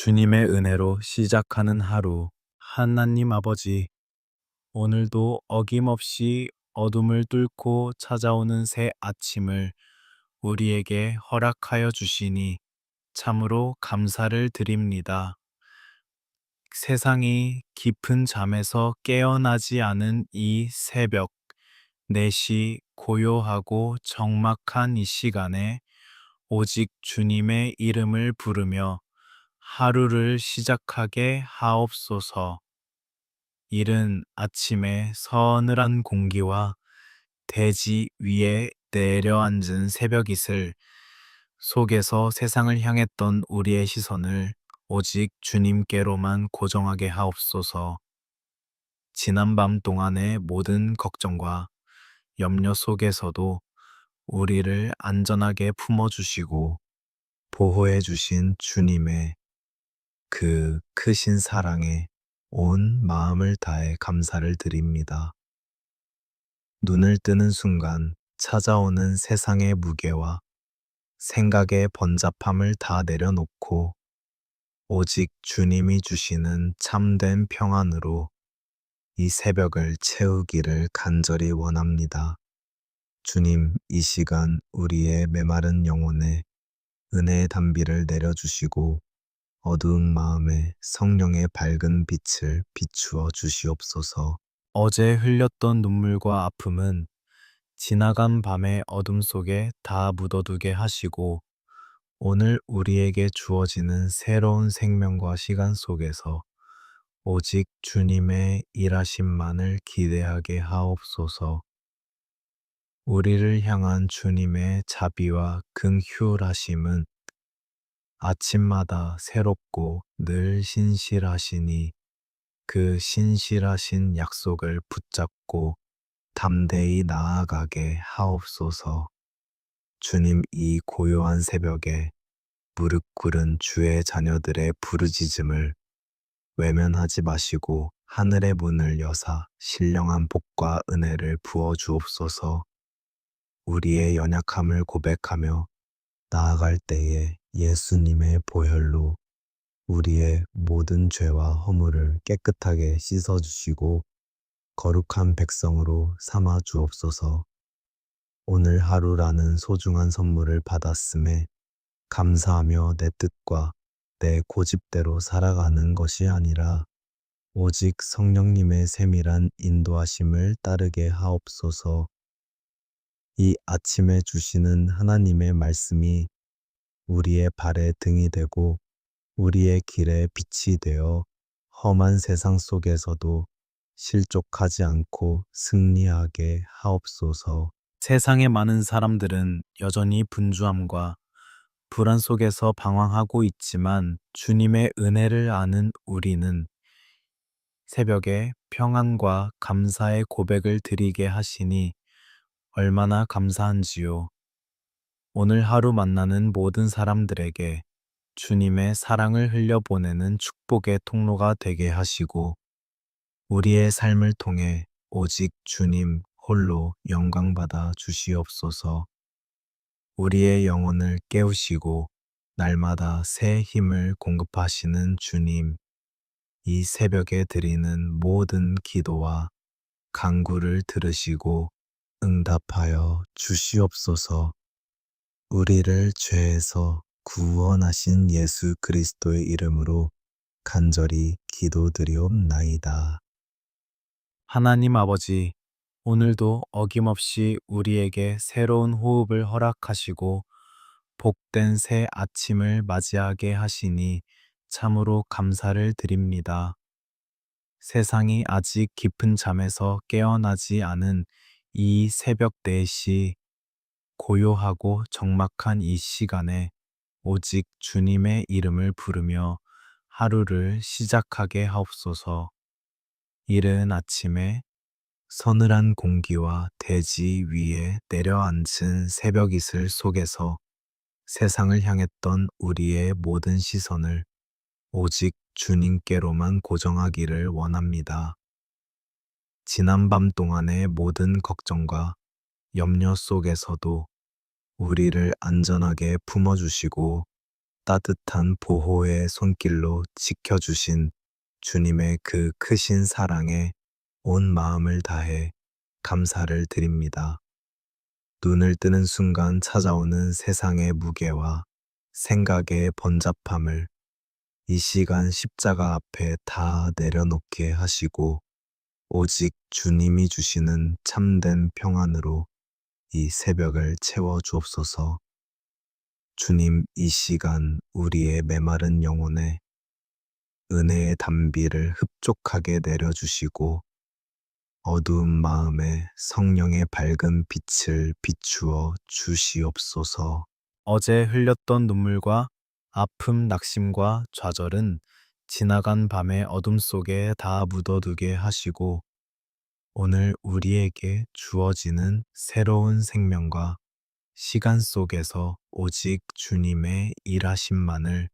주님의 은혜로 시작하는 하루. 하나님 아버지, 오늘도 어김없이 어둠을 뚫고 찾아오는 새 아침을 우리에게 허락하여 주시니 참으로 감사를 드립니다. 세상이 깊은 잠에서 깨어나지 않은 이 새벽, 4시 고요하고 적막한 이 시간에 오직 주님의 이름을 부르며 하루를 시작하게 하옵소서. 이른 아침에 서늘한 공기와 대지 위에 내려앉은 새벽 이슬 속에서 세상을 향했던 우리의 시선을 오직 주님께로만 고정하게 하옵소서. 지난밤 동안의 모든 걱정과 염려 속에서도 우리를 안전하게 품어주시고 보호해 주신 주님의 그 크신 사랑에 온 마음을 다해 감사를 드립니다. 눈을 뜨는 순간 찾아오는 세상의 무게와 생각의 번잡함을 다 내려놓고 오직 주님이 주시는 참된 평안으로 이 새벽을 채우기를 간절히 원합니다. 주님, 이 시간 우리의 메마른 영혼에 은혜의 단비를 내려주시고 어두운 마음에 성령의 밝은 빛을 비추어 주시옵소서. 어제 흘렸던 눈물과 아픔은 지나간 밤의 어둠 속에 다 묻어두게 하시고 오늘 우리에게 주어지는 새로운 생명과 시간 속에서 오직 주님의 일하심만을 기대하게 하옵소서. 우리를 향한 주님의 자비와 긍휼하심은 아침마다 새롭고 늘 신실하시니 그 신실하신 약속을 붙잡고 담대히 나아가게 하옵소서. 주님, 이 고요한 새벽에 무릎 꿇은 주의 자녀들의 부르짖음을 외면하지 마시고 하늘의 문을 여사 신령한 복과 은혜를 부어 주옵소서. 우리의 연약함을 고백하며 나아갈 때에 예수님의 보혈로 우리의 모든 죄와 허물을 깨끗하게 씻어주시고 거룩한 백성으로 삼아 주옵소서. 오늘 하루라는 소중한 선물을 받았음에 감사하며 내 뜻과 내 고집대로 살아가는 것이 아니라 오직 성령님의 세밀한 인도하심을 따르게 하옵소서. 이 아침에 주시는 하나님의 말씀이 우리의 발에 등이 되고 우리의 길에 빛이 되어 험한 세상 속에서도 실족하지 않고 승리하게 하옵소서. 세상의 많은 사람들은 여전히 분주함과 불안 속에서 방황하고 있지만 주님의 은혜를 아는 우리는 새벽에 평안과 감사의 고백을 드리게 하시니 얼마나 감사한지요. 오늘 하루 만나는 모든 사람들에게 주님의 사랑을 흘려보내는 축복의 통로가 되게 하시고 우리의 삶을 통해 오직 주님 홀로 영광받아 주시옵소서. 우리의 영혼을 깨우시고 날마다 새 힘을 공급하시는 주님, 이 새벽에 드리는 모든 기도와 간구를 들으시고 응답하여 주시옵소서. 우리를 죄에서 구원하신 예수 그리스도의 이름으로 간절히 기도드리옵나이다. 하나님 아버지, 오늘도 어김없이 우리에게 새로운 호흡을 허락하시고 복된 새 아침을 맞이하게 하시니 참으로 감사를 드립니다. 세상이 아직 깊은 잠에서 깨어나지 않은 이 새벽 4시 고요하고 적막한 이 시간에 오직 주님의 이름을 부르며 하루를 시작하게 하옵소서. 이른 아침에 서늘한 공기와 대지 위에 내려앉은 새벽 이슬 속에서 세상을 향했던 우리의 모든 시선을 오직 주님께로만 고정하기를 원합니다. 지난밤 동안의 모든 걱정과 염려 속에서도 우리를 안전하게 품어주시고 따뜻한 보호의 손길로 지켜주신 주님의 그 크신 사랑에 온 마음을 다해 감사를 드립니다. 눈을 뜨는 순간 찾아오는 세상의 무게와 생각의 번잡함을 이 시간 십자가 앞에 다 내려놓게 하시고 오직 주님이 주시는 참된 평안으로 이 새벽을 채워 주옵소서. 주님, 이 시간 우리의 메마른 영혼에 은혜의 담비를 흡족하게 내려주시고 어두운 마음에 성령의 밝은 빛을 비추어 주시옵소서. 어제 흘렸던 눈물과 아픔, 낙심과 좌절은 지나간 밤의 어둠 속에 다 묻어두게 하시고 오늘 우리에게 주어지는 새로운 생명과 시간 속에서 오직 주님의 일하심만을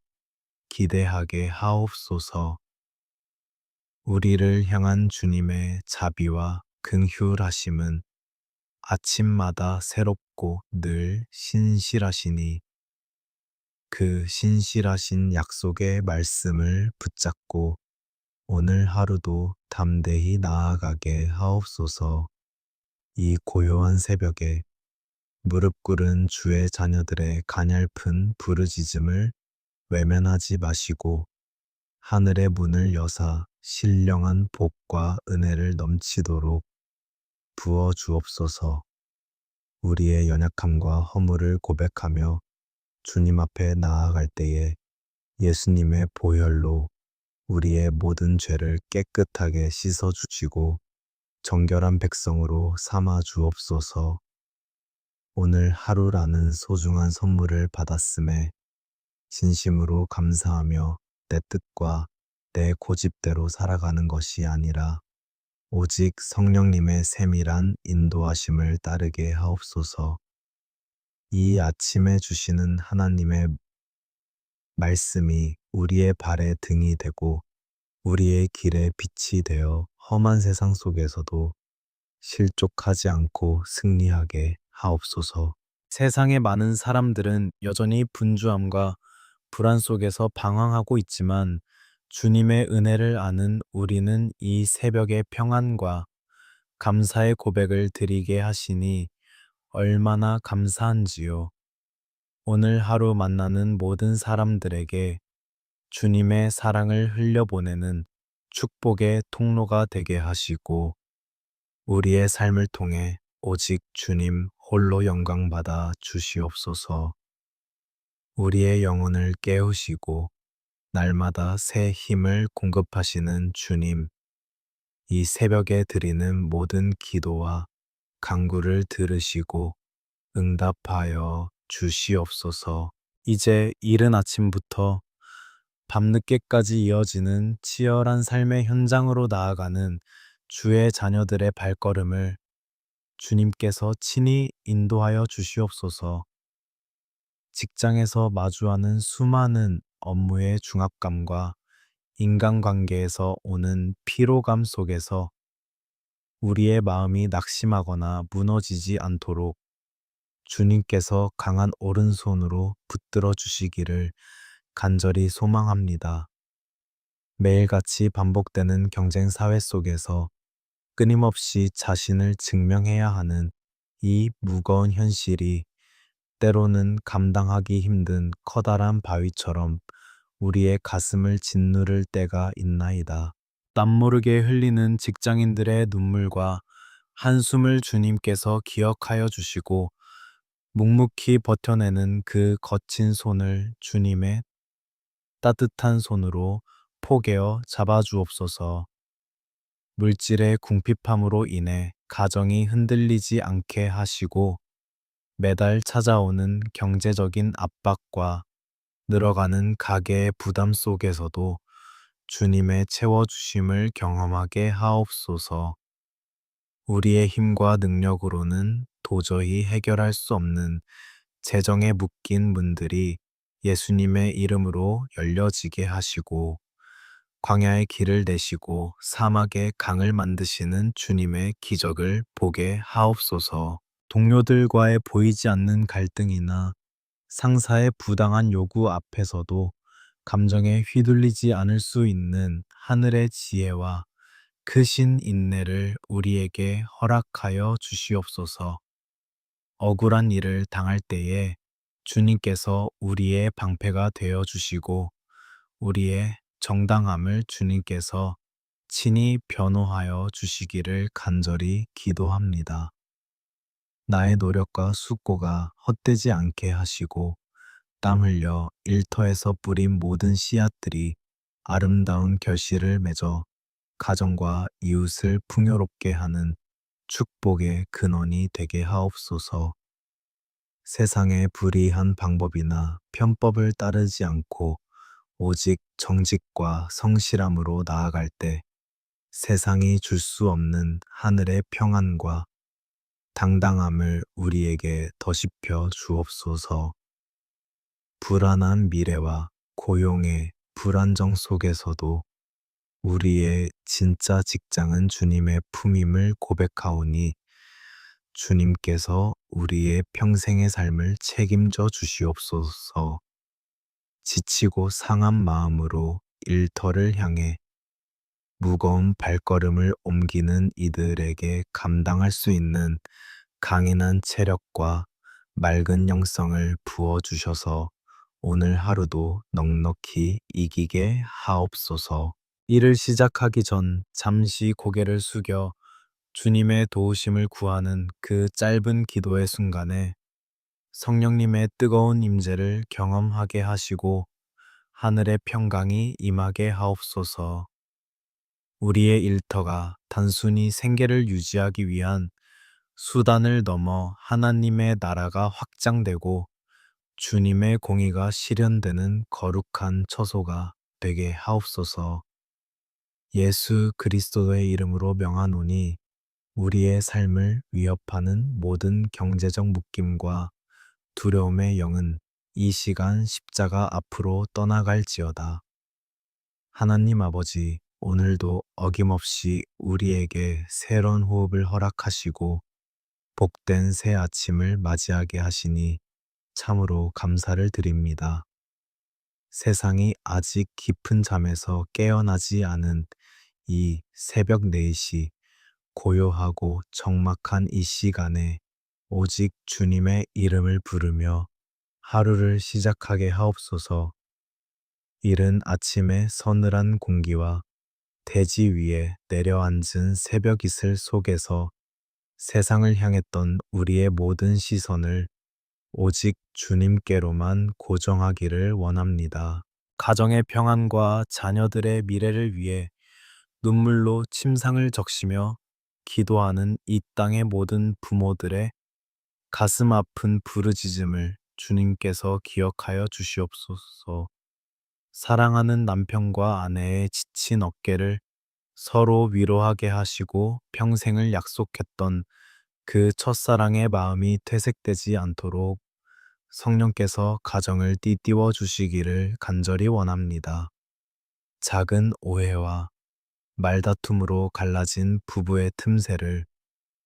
기대하게 하옵소서. 우리를 향한 주님의 자비와 긍휼하심은 아침마다 새롭고 늘 신실하시니 그 신실하신 약속의 말씀을 붙잡고 오늘 하루도 담대히 나아가게 하옵소서. 이 고요한 새벽에 무릎 꿇은 주의 자녀들의 가냘픈 부르짖음을 외면하지 마시고 하늘의 문을 여사 신령한 복과 은혜를 넘치도록 부어 주옵소서. 우리의 연약함과 허물을 고백하며 주님 앞에 나아갈 때에 예수님의 보혈로 우리의 모든 죄를 깨끗하게 씻어 주시고 정결한 백성으로 삼아 주옵소서. 오늘 하루라는 소중한 선물을 받았음에 진심으로 감사하며 내 뜻과 내 고집대로 살아가는 것이 아니라 오직 성령님의 세밀한 인도하심을 따르게 하옵소서. 이 아침에 주시는 하나님의 말씀이 우리의 발에 등이 되고 우리의 길에 빛이 되어 험한 세상 속에서도 실족하지 않고 승리하게 하옵소서. 세상의 많은 사람들은 여전히 분주함과 불안 속에서 방황하고 있지만 주님의 은혜를 아는 우리는 이 새벽의 평안과 감사의 고백을 드리게 하시니 얼마나 감사한지요. 오늘 하루 만나는 모든 사람들에게 주님의 사랑을 흘려보내는 축복의 통로가 되게 하시고 우리의 삶을 통해 오직 주님 홀로 영광받아 주시옵소서. 우리의 영혼을 깨우시고 날마다 새 힘을 공급하시는 주님, 이 새벽에 드리는 모든 기도와 간구를 들으시고 응답하여 주시옵소서. 이제 이른 아침부터 밤늦게까지 이어지는 치열한 삶의 현장으로 나아가는 주의 자녀들의 발걸음을 주님께서 친히 인도하여 주시옵소서. 직장에서 마주하는 수많은 업무의 중압감과 인간관계에서 오는 피로감 속에서 우리의 마음이 낙심하거나 무너지지 않도록 주님께서 강한 오른손으로 붙들어 주시기를 간절히 소망합니다. 매일같이 반복되는 경쟁 사회 속에서 끊임없이 자신을 증명해야 하는 이 무거운 현실이 때로는 감당하기 힘든 커다란 바위처럼 우리의 가슴을 짓누를 때가 있나이다. 땀 모르게 흘리는 직장인들의 눈물과 한숨을 주님께서 기억하여 주시고 묵묵히 버텨내는 그 거친 손을 주님의 따뜻한 손으로 포개어 잡아주옵소서. 물질의 궁핍함으로 인해 가정이 흔들리지 않게 하시고 매달 찾아오는 경제적인 압박과 늘어가는 가계의 부담 속에서도 주님의 채워주심을 경험하게 하옵소서. 우리의 힘과 능력으로는 도저히 해결할 수 없는 재정에 묶인 문들이 예수님의 이름으로 열려지게 하시고 광야의 길을 내시고 사막의 강을 만드시는 주님의 기적을 보게 하옵소서. 동료들과의 보이지 않는 갈등이나 상사의 부당한 요구 앞에서도 감정에 휘둘리지 않을 수 있는 하늘의 지혜와 크신 인내를 우리에게 허락하여 주시옵소서. 억울한 일을 당할 때에 주님께서 우리의 방패가 되어 주시고 우리의 정당함을 주님께서 친히 변호하여 주시기를 간절히 기도합니다. 나의 노력과 숙고가 헛되지 않게 하시고 땀 흘려 일터에서 뿌린 모든 씨앗들이 아름다운 결실을 맺어 가정과 이웃을 풍요롭게 하는 축복의 근원이 되게 하옵소서. 세상의 불의한 방법이나 편법을 따르지 않고 오직 정직과 성실함으로 나아갈 때 세상이 줄 수 없는 하늘의 평안과 당당함을 우리에게 더십혀 주옵소서. 불안한 미래와 고용의 불안정 속에서도 우리의 진짜 직장은 주님의 품임을 고백하오니 주님께서 우리의 평생의 삶을 책임져 주시옵소서. 지치고 상한 마음으로 일터를 향해 무거운 발걸음을 옮기는 이들에게 감당할 수 있는 강인한 체력과 맑은 영성을 부어주셔서 오늘 하루도 넉넉히 이기게 하옵소서. 일을 시작하기 전 잠시 고개를 숙여 주님의 도우심을 구하는 그 짧은 기도의 순간에 성령님의 뜨거운 임재를 경험하게 하시고 하늘의 평강이 임하게 하옵소서. 우리의 일터가 단순히 생계를 유지하기 위한 수단을 넘어 하나님의 나라가 확장되고 주님의 공의가 실현되는 거룩한 처소가 되게 하옵소서. 예수 그리스도의 이름으로 명하노니 우리의 삶을 위협하는 모든 경제적 묶임과 두려움의 영은 이 시간 십자가 앞으로 떠나갈지어다. 하나님 아버지, 오늘도 어김없이 우리에게 새로운 호흡을 허락하시고 복된 새 아침을 맞이하게 하시니 참으로 감사를 드립니다. 세상이 아직 깊은 잠에서 깨어나지 않은 이 새벽 4시 고요하고 적막한 이 시간에 오직 주님의 이름을 부르며 하루를 시작하게 하옵소서. 이른 아침의 서늘한 공기와 대지 위에 내려앉은 새벽 이슬 속에서 세상을 향했던 우리의 모든 시선을 오직 주님께로만 고정하기를 원합니다. 가정의 평안과 자녀들의 미래를 위해 눈물로 침상을 적시며 기도하는 이 땅의 모든 부모들의 가슴 아픈 부르짖음을 주님께서 기억하여 주시옵소서. 사랑하는 남편과 아내의 지친 어깨를 서로 위로하게 하시고 평생을 약속했던 그 첫사랑의 마음이 퇴색되지 않도록 성령께서 가정을 띠띠워 주시기를 간절히 원합니다. 작은 오해와 말다툼으로 갈라진 부부의 틈새를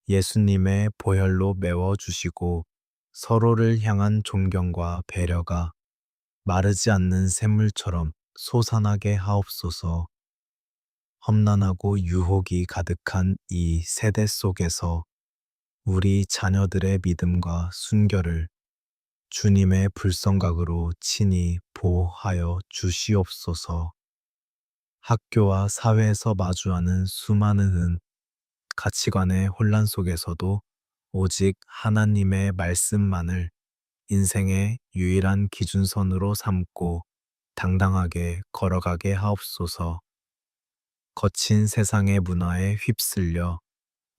예수님의 보혈로 메워 주시고 서로를 향한 존경과 배려가 마르지 않는 샘물처럼 솟아나게 하옵소서. 험난하고 유혹이 가득한 이 세대 속에서 우리 자녀들의 믿음과 순결을 주님의 불성각으로 친히 보호하여 주시옵소서. 학교와 사회에서 마주하는 수많은 가치관의 혼란 속에서도 오직 하나님의 말씀만을 인생의 유일한 기준선으로 삼고 당당하게 걸어가게 하옵소서. 거친 세상의 문화에 휩쓸려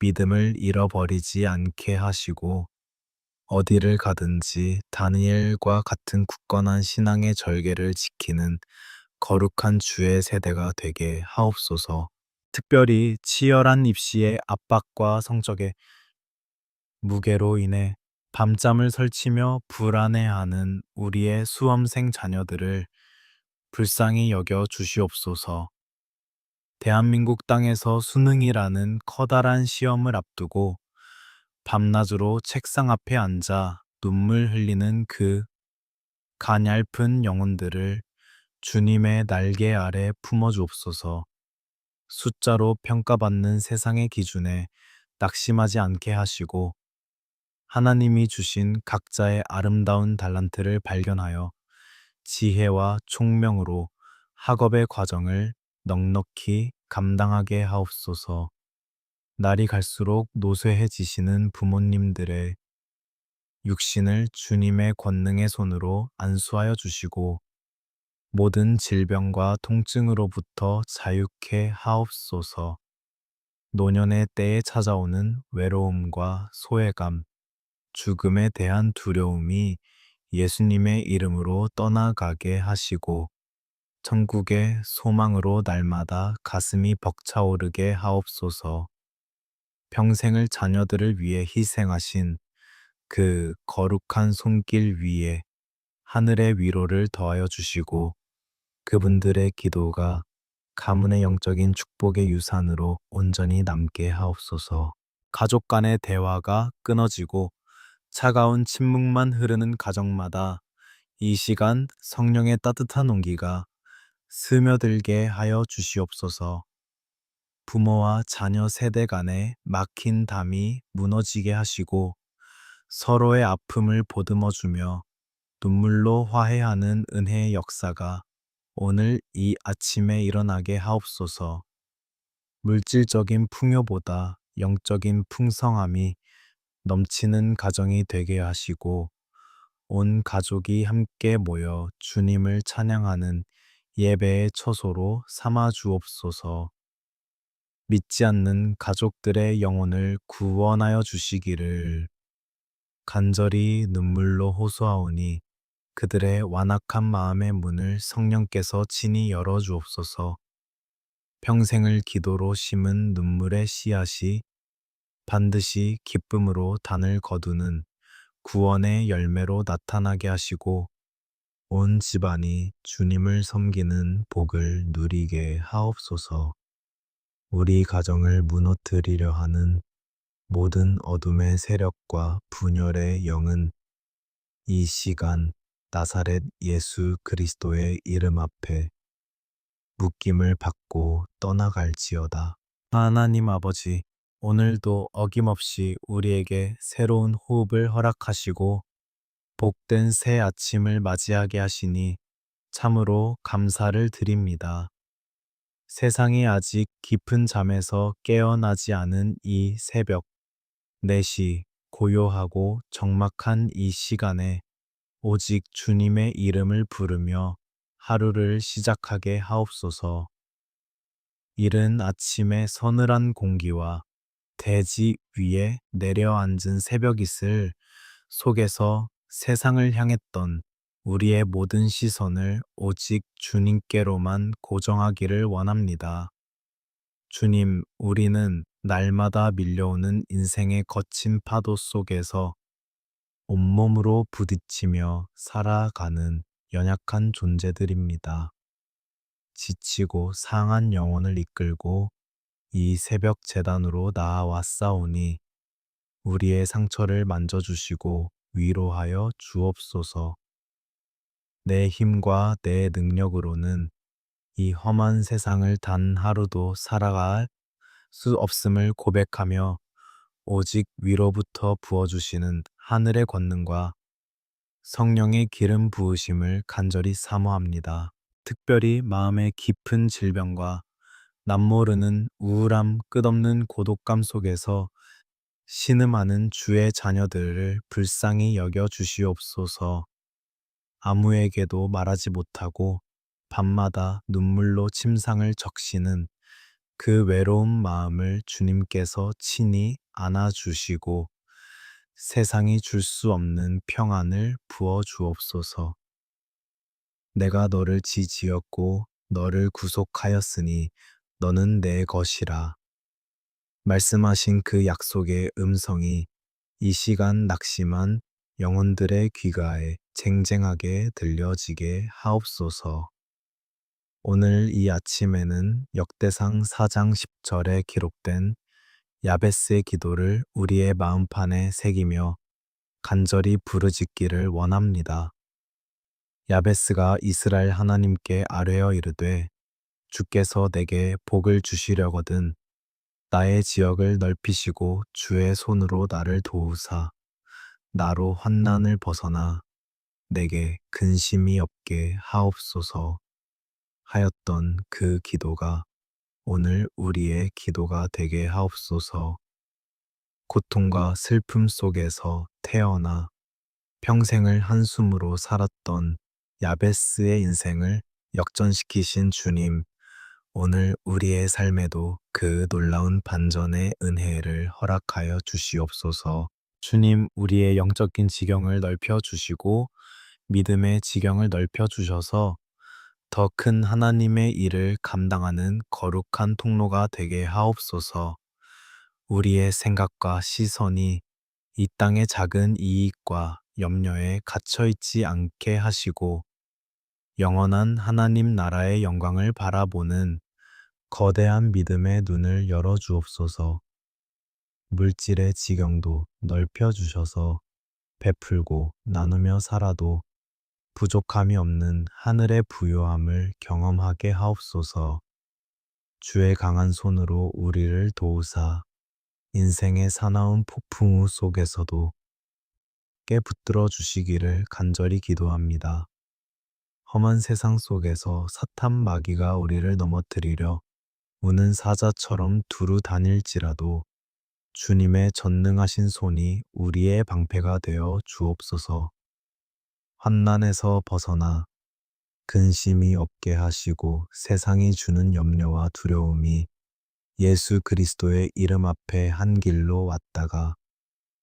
믿음을 잃어버리지 않게 하시고 어디를 가든지 다니엘과 같은 굳건한 신앙의 절개를 지키는 거룩한 주의 세대가 되게 하옵소서. 특별히 치열한 입시의 압박과 성적의 무게로 인해 밤잠을 설치며 불안해하는 우리의 수험생 자녀들을 불쌍히 여겨 주시옵소서. 대한민국 땅에서 수능이라는 커다란 시험을 앞두고 밤낮으로 책상 앞에 앉아 눈물 흘리는 그 가냘픈 영혼들을 주님의 날개 아래 품어주옵소서. 숫자로 평가받는 세상의 기준에 낙심하지 않게 하시고 하나님이 주신 각자의 아름다운 달란트를 발견하여 지혜와 총명으로 학업의 과정을 넉넉히 감당하게 하옵소서. 날이 갈수록 노쇠해지시는 부모님들의 육신을 주님의 권능의 손으로 안수하여 주시고 모든 질병과 통증으로부터 자유케 하옵소서. 노년의 때에 찾아오는 외로움과 소외감, 죽음에 대한 두려움이 예수님의 이름으로 떠나가게 하시고 천국의 소망으로 날마다 가슴이 벅차오르게 하옵소서. 평생을 자녀들을 위해 희생하신 그 거룩한 손길 위에 하늘의 위로를 더하여 주시고 그분들의 기도가 가문의 영적인 축복의 유산으로 온전히 남게 하옵소서. 가족 간의 대화가 끊어지고 차가운 침묵만 흐르는 가정마다 이 시간 성령의 따뜻한 온기가 스며들게 하여 주시옵소서. 부모와 자녀 세대 간의 막힌 담이 무너지게 하시고 서로의 아픔을 보듬어 주며 눈물로 화해하는 은혜의 역사가 오늘 이 아침에 일어나게 하옵소서. 물질적인 풍요보다 영적인 풍성함이 넘치는 가정이 되게 하시고 온 가족이 함께 모여 주님을 찬양하는 예배의 처소로 삼아 주옵소서. 믿지 않는 가족들의 영혼을 구원하여 주시기를 간절히 눈물로 호소하오니 그들의 완악한 마음의 문을 성령께서 친히 열어 주옵소서. 평생을 기도로 심은 눈물의 씨앗이 반드시 기쁨으로 단을 거두는 구원의 열매로 나타나게 하시고 온 집안이 주님을 섬기는 복을 누리게 하옵소서. 우리 가정을 무너뜨리려 하는 모든 어둠의 세력과 분열의 영은 이 시간 나사렛 예수 그리스도의 이름 앞에 묶임을 받고 떠나갈지어다. 하나님 아버지, 오늘도 어김없이 우리에게 새로운 호흡을 허락하시고 복된 새 아침을 맞이하게 하시니 참으로 감사를 드립니다. 세상이 아직 깊은 잠에서 깨어나지 않은 이 새벽 4시 고요하고 적막한 이 시간에 오직 주님의 이름을 부르며 하루를 시작하게 하옵소서. 이른 아침의 서늘한 공기와 대지 위에 내려앉은 새벽이슬 속에서 세상을 향했던 우리의 모든 시선을 오직 주님께로만 고정하기를 원합니다. 주님, 우리는 날마다 밀려오는 인생의 거친 파도 속에서 온몸으로 부딪히며 살아가는 연약한 존재들입니다. 지치고 상한 영혼을 이끌고 이 새벽 제단으로 나아왔사오니 우리의 상처를 만져주시고 위로하여 주옵소서. 내 힘과 내 능력으로는 이 험한 세상을 단 하루도 살아갈 수 없음을 고백하며 오직 위로부터 부어주시는 하늘의 권능과 성령의 기름 부으심을 간절히 사모합니다. 특별히 마음의 깊은 질병과 남모르는 우울함, 끝없는 고독감 속에서 신음하는 주의 자녀들을 불쌍히 여겨 주시옵소서. 아무에게도 말하지 못하고 밤마다 눈물로 침상을 적시는 그 외로운 마음을 주님께서 친히 안아주시고 세상이 줄 수 없는 평안을 부어 주옵소서. 내가 너를 지었고 너를 구속하였으니 너는 내 것이라. 말씀하신 그 약속의 음성이 이 시간 낙심한 영혼들의 귀가에 쟁쟁하게 들려지게 하옵소서. 오늘 이 아침에는 역대상 4장 10절에 기록된 야베스의 기도를 우리의 마음판에 새기며 간절히 부르짖기를 원합니다. 야베스가 이스라엘 하나님께 아뢰어 이르되 주께서 내게 복을 주시려거든 나의 지역을 넓히시고 주의 손으로 나를 도우사 나로 환난을 벗어나 내게 근심이 없게 하옵소서 하였던 그 기도가 오늘 우리의 기도가 되게 하옵소서. 고통과 슬픔 속에서 태어나 평생을 한숨으로 살았던 야베스의 인생을 역전시키신 주님, 오늘 우리의 삶에도 그 놀라운 반전의 은혜를 허락하여 주시옵소서. 주님, 우리의 영적인 지경을 넓혀 주시고 믿음의 지경을 넓혀 주셔서 더 큰 하나님의 일을 감당하는 거룩한 통로가 되게 하옵소서. 우리의 생각과 시선이 이 땅의 작은 이익과 염려에 갇혀 있지 않게 하시고 영원한 하나님 나라의 영광을 바라보는 거대한 믿음의 눈을 열어 주옵소서. 물질의 지경도 넓혀 주셔서 베풀고 나누며 살아도 부족함이 없는 하늘의 부요함을 경험하게 하옵소서. 주의 강한 손으로 우리를 도우사 인생의 사나운 폭풍우 속에서도 깨 붙들어 주시기를 간절히 기도합니다. 험한 세상 속에서 사탄 마귀가 우리를 넘어뜨리려 우는 사자처럼 두루 다닐지라도 주님의 전능하신 손이 우리의 방패가 되어 주옵소서. 환난에서 벗어나 근심이 없게 하시고 세상이 주는 염려와 두려움이 예수 그리스도의 이름 앞에 한 길로 왔다가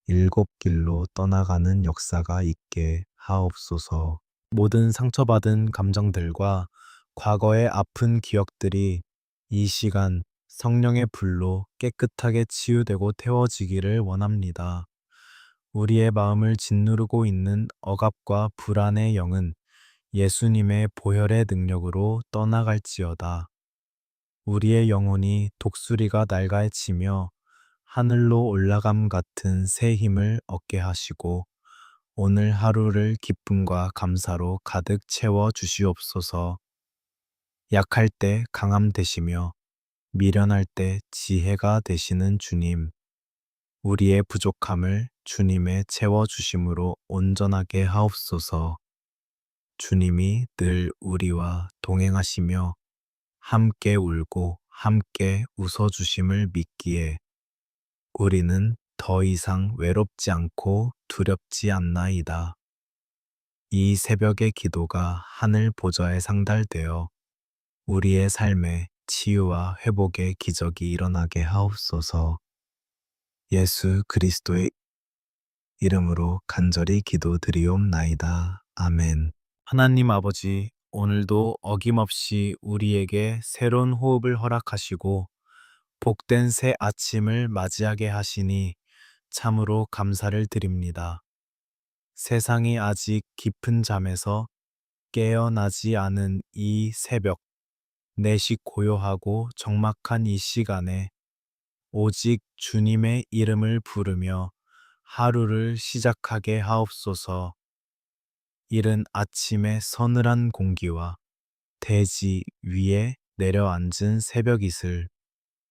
일곱 길로 떠나가는 역사가 있게 하옵소서. 모든 상처받은 감정들과 과거의 아픈 기억들이 이 시간 성령의 불로 깨끗하게 치유되고 태워지기를 원합니다. 우리의 마음을 짓누르고 있는 억압과 불안의 영은 예수님의 보혈의 능력으로 떠나갈지어다. 우리의 영혼이 독수리가 날개치며 하늘로 올라감 같은 새 힘을 얻게 하시고 오늘 하루를 기쁨과 감사로 가득 채워 주시옵소서. 약할 때 강함 되시며 미련할 때 지혜가 되시는 주님, 우리의 부족함을 주님의 채워 주심으로 온전하게 하옵소서. 주님이 늘 우리와 동행하시며 함께 울고 함께 웃어 주심을 믿기에 우리는 더 이상 외롭지 않고 두렵지 않나이다. 이 새벽의 기도가 하늘 보좌에 상달되어 우리의 삶에 치유와 회복의 기적이 일어나게 하옵소서. 예수 그리스도의 이름으로 간절히 기도드리옵나이다. 아멘. 하나님 아버지, 오늘도 어김없이 우리에게 새로운 호흡을 허락하시고 복된 새 아침을 맞이하게 하시니 참으로 감사를 드립니다. 세상이 아직 깊은 잠에서 깨어나지 않은 이 새벽, 내식 고요하고 적막한 이 시간에 오직 주님의 이름을 부르며 하루를 시작하게 하옵소서. 이른 아침의 서늘한 공기와 대지 위에 내려앉은 새벽 이슬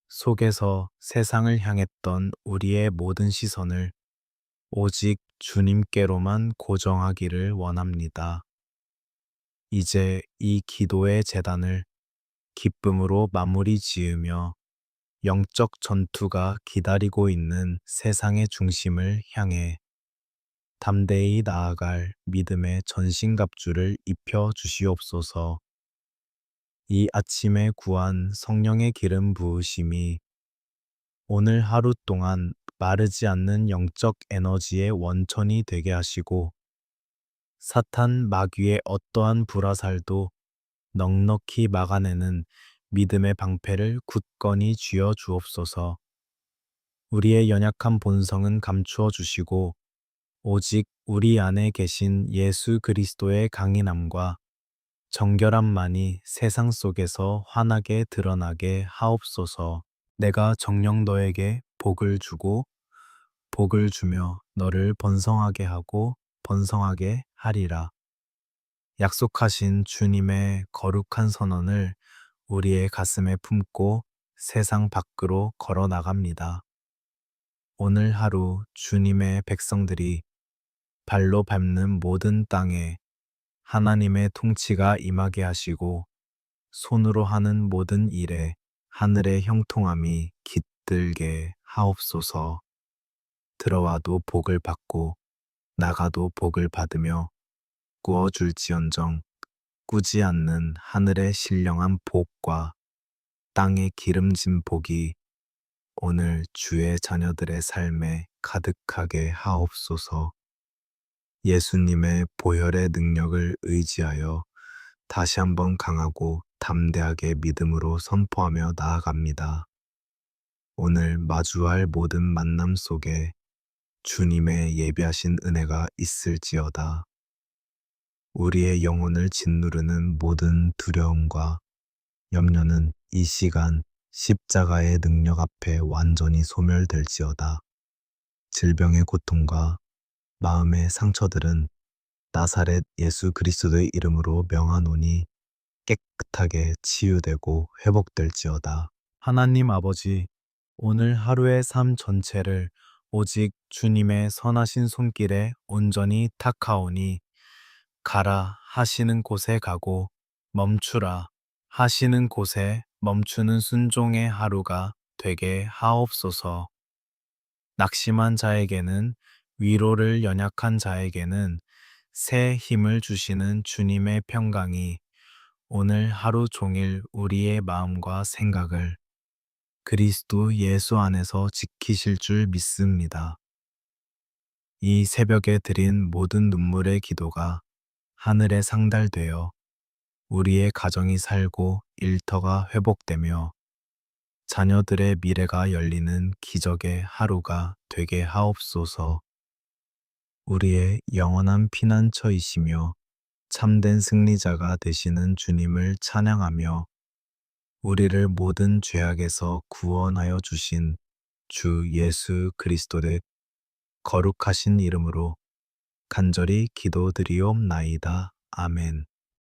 속에서 세상을 향했던 우리의 모든 시선을 오직 주님께로만 고정하기를 원합니다. 이제 이 기도의 재단을 기쁨으로 마무리 지으며 영적 전투가 기다리고 있는 세상의 중심을 향해 담대히 나아갈 믿음의 전신갑주를 입혀 주시옵소서. 이 아침에 구한 성령의 기름 부으심이 오늘 하루 동안 마르지 않는 영적 에너지의 원천이 되게 하시고 사탄 마귀의 어떠한 불화살도 넉넉히 막아내는 믿음의 방패를 굳건히 쥐어 주옵소서. 우리의 연약한 본성은 감추어 주시고 오직 우리 안에 계신 예수 그리스도의 강인함과 정결함만이 세상 속에서 환하게 드러나게 하옵소서. 내가 정녕 너에게 복을 주고 복을 주며 너를 번성하게 하고 번성하게 하리라. 약속하신 주님의 거룩한 선언을 우리의 가슴에 품고 세상 밖으로 걸어 나갑니다. 오늘 하루 주님의 백성들이 발로 밟는 모든 땅에 하나님의 통치가 임하게 하시고 손으로 하는 모든 일에 하늘의 형통함이 깃들게 하옵소서. 들어와도 복을 받고 나가도 복을 받으며 꾸어줄지언정 꾸지 않는 하늘의 신령한 복과 땅의 기름진 복이 오늘 주의 자녀들의 삶에 가득하게 하옵소서. 예수님의 보혈의 능력을 의지하여 다시 한번 강하고 담대하게 믿음으로 선포하며 나아갑니다. 오늘 마주할 모든 만남 속에 주님의 예비하신 은혜가 있을지어다. 우리의 영혼을 짓누르는 모든 두려움과 염려는 이 시간 십자가의 능력 앞에 완전히 소멸될지어다. 질병의 고통과 마음의 상처들은 나사렛 예수 그리스도의 이름으로 명하노니 깨끗하게 치유되고 회복될지어다. 하나님 아버지, 오늘 하루의 삶 전체를 오직 주님의 선하신 손길에 온전히 탁하오니 가라 하시는 곳에 가고 멈추라 하시는 곳에 멈추는 순종의 하루가 되게 하옵소서. 낙심한 자에게는 위로를 연약한 자에게는 새 힘을 주시는 주님의 평강이 오늘 하루 종일 우리의 마음과 생각을 그리스도 예수 안에서 지키실 줄 믿습니다. 이 새벽에 드린 모든 눈물의 기도가 하늘에 상달되어 우리의 가정이 살고 일터가 회복되며 자녀들의 미래가 열리는 기적의 하루가 되게 하옵소서. 우리의 영원한 피난처이시며 참된 승리자가 되시는 주님을 찬양하며 우리를 모든 죄악에서 구원하여 주신 주 예수 그리스도의 거룩하신 이름으로 간절히 기도드리옵나이다. 아멘.